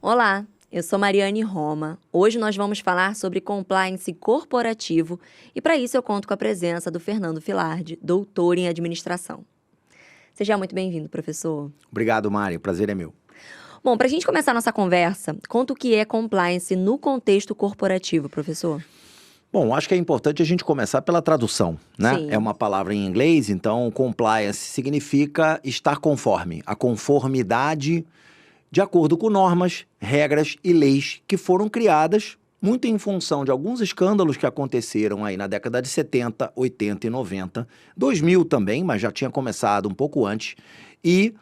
Olá, eu sou Mariane Roma. Hoje nós vamos falar sobre compliance corporativo e para isso eu conto com a presença do Fernando Filardi, doutor em administração. Seja muito bem-vindo, professor. Obrigado, Mari. O prazer é meu. Bom, para a gente começar a nossa conversa, conta o que é compliance no contexto corporativo, professor. Bom, acho que é importante a gente começar pela tradução, né? Sim. É uma palavra em inglês, então compliance significa estar conforme, a conformidade de acordo com normas, regras e leis que foram criadas muito em função de alguns escândalos que aconteceram aí na década de 70, 80 e 90, 2000 também, mas já tinha começado um pouco antes, e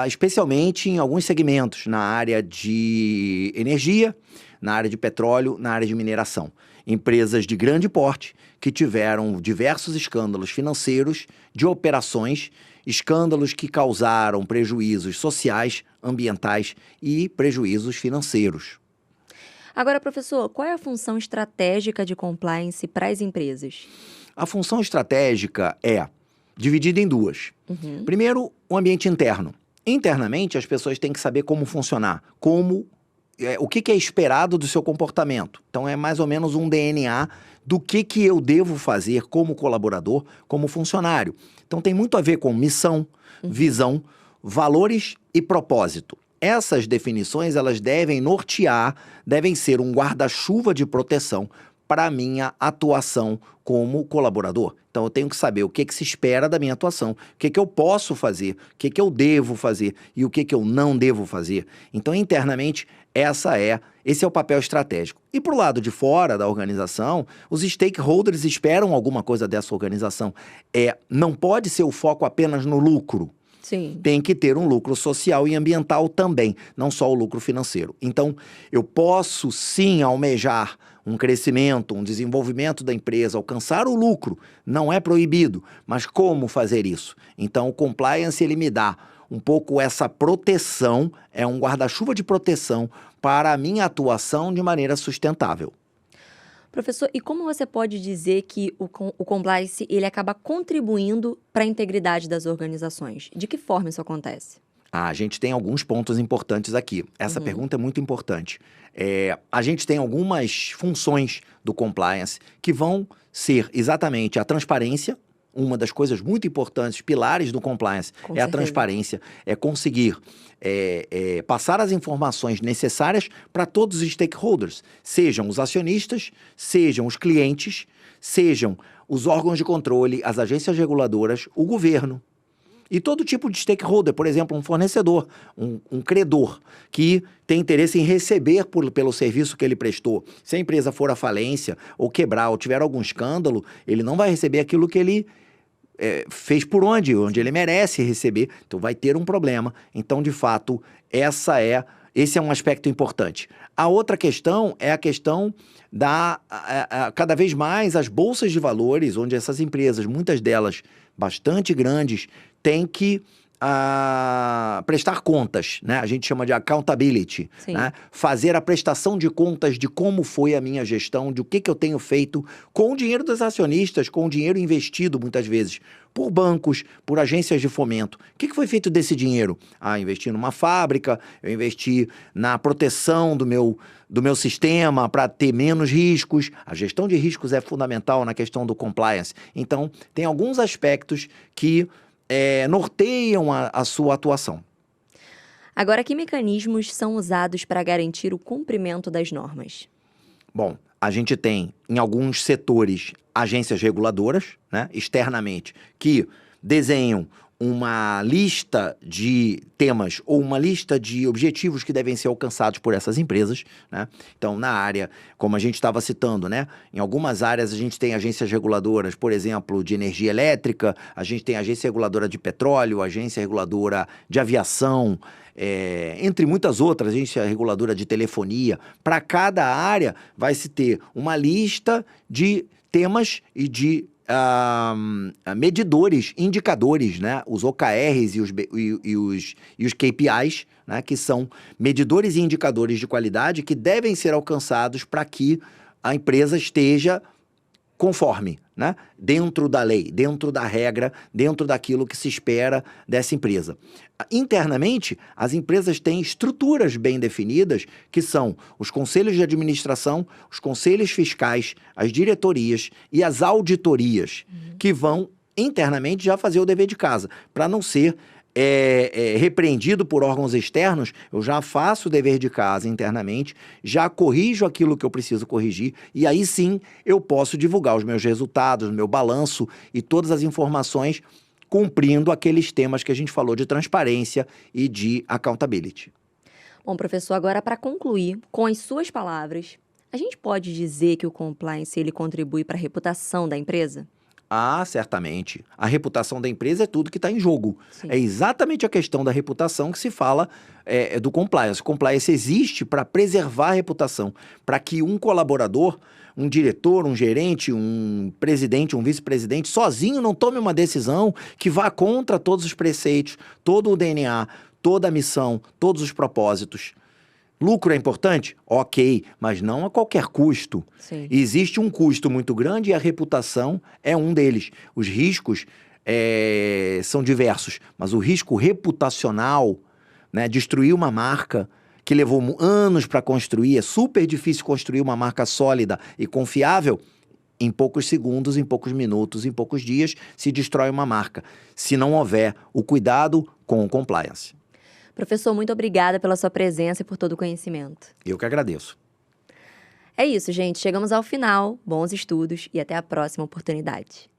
especialmente em alguns segmentos, na área de energia, na área de petróleo, na área de mineração. Empresas de grande porte que tiveram diversos escândalos financeiros de operações, escândalos que causaram prejuízos sociais, ambientais e prejuízos financeiros. Agora, professor, qual é a função estratégica de compliance para as empresas? A função estratégica é dividida em duas. Primeiro, o ambiente interno. Internamente, as pessoas têm que saber como funcionar, o que é esperado do seu comportamento. Então, é mais ou menos um DNA do que eu devo fazer como colaborador, como funcionário. Então, tem muito a ver com missão, visão, valores e propósito. Essas definições, elas devem nortear, devem ser um guarda-chuva de proteção para a minha atuação como colaborador. Então, eu tenho que saber o que se espera da minha atuação, o que eu posso fazer, o que eu devo fazer e o que eu não devo fazer. Então, internamente, esse é o papel estratégico. E para o lado de fora da organização, os stakeholders esperam alguma coisa dessa organização. Não pode ser o foco apenas no lucro. Sim. Tem que ter um lucro social e ambiental também, não só o lucro financeiro. Então, eu posso sim almejar um crescimento, um desenvolvimento da empresa, alcançar o lucro, não é proibido, mas como fazer isso? Então, o compliance, ele me dá um pouco essa proteção, é um guarda-chuva de proteção para a minha atuação de maneira sustentável. Professor, e como você pode dizer que o compliance ele acaba contribuindo para a integridade das organizações? De que forma isso acontece? A gente tem alguns pontos importantes aqui. Essa pergunta é muito importante. A gente tem algumas funções do compliance que vão ser exatamente a transparência. Uma das coisas muito importantes, pilares do compliance, Com a certeza. transparência, é conseguir passar as informações necessárias para todos os stakeholders, sejam os acionistas, sejam os clientes, sejam os órgãos de controle, as agências reguladoras, o governo. E todo tipo de stakeholder, por exemplo, um fornecedor, um credor, que tem interesse em receber pelo serviço que ele prestou. Se a empresa for à falência, ou quebrar, ou tiver algum escândalo, ele não vai receber aquilo que ele fez onde ele merece receber, então vai ter um problema. Então, de fato, esse é um aspecto importante. A outra questão é a questão cada vez mais as bolsas de valores, onde essas empresas, muitas delas bastante grandes, têm que prestar contas, né? A gente chama de accountability, né? Fazer a prestação de contas de como foi a minha gestão, de o que eu tenho feito com o dinheiro dos acionistas, com o dinheiro investido, muitas vezes, por bancos, por agências de fomento. O que foi feito desse dinheiro? Investi numa fábrica, eu investi na proteção do meu sistema para ter menos riscos. A gestão de riscos é fundamental na questão do compliance. Então, tem alguns aspectos que norteiam a sua atuação. Agora, que mecanismos são usados para garantir o cumprimento das normas? Bom, a gente tem, em alguns setores, agências reguladoras, né, externamente, que desenham uma lista de temas ou uma lista de objetivos que devem ser alcançados por essas empresas, né? Então, na área, como a gente estava citando, né? Em algumas áreas a gente tem agências reguladoras, por exemplo, de energia elétrica, a gente tem agência reguladora de petróleo, agência reguladora de aviação, entre muitas outras, agência reguladora de telefonia. Para cada área vai se ter uma lista de temas e de medidores, indicadores, né? Os OKRs e os KPIs, né? Que são medidores e indicadores de qualidade que devem ser alcançados para que a empresa esteja conforme, né? Dentro da lei, dentro da regra, dentro daquilo que se espera dessa empresa. Internamente, as empresas têm estruturas bem definidas, que são os conselhos de administração, os conselhos fiscais, as diretorias e as auditorias, que vão internamente já fazer o dever de casa, para não ser repreendido por órgãos externos. Eu já faço o dever de casa internamente, já corrijo aquilo que eu preciso corrigir, e aí sim eu posso divulgar os meus resultados, meu balanço e todas as informações, cumprindo aqueles temas que a gente falou de transparência e de accountability. Bom, professor, agora para concluir, com as suas palavras, a gente pode dizer que o compliance ele contribui para a reputação da empresa? Ah, certamente. A reputação da empresa é tudo que está em jogo. Sim. É exatamente a questão da reputação que se fala do compliance. O compliance existe para preservar a reputação, para que um colaborador, um diretor, um gerente, um presidente, um vice-presidente, sozinho não tome uma decisão que vá contra todos os preceitos, todo o DNA, toda a missão, todos os propósitos. Lucro é importante? Ok, mas não a qualquer custo. Sim. Existe um custo muito grande e a reputação é um deles. Os riscos são diversos, mas o risco reputacional, né, destruir uma marca que levou anos para construir, é super difícil construir uma marca sólida e confiável. Em poucos segundos, em poucos minutos, em poucos dias, se destrói uma marca, se não houver o cuidado com o compliance. Professor, muito obrigada pela sua presença e por todo o conhecimento. Eu que agradeço. É isso, gente. Chegamos ao final. Bons estudos e até a próxima oportunidade.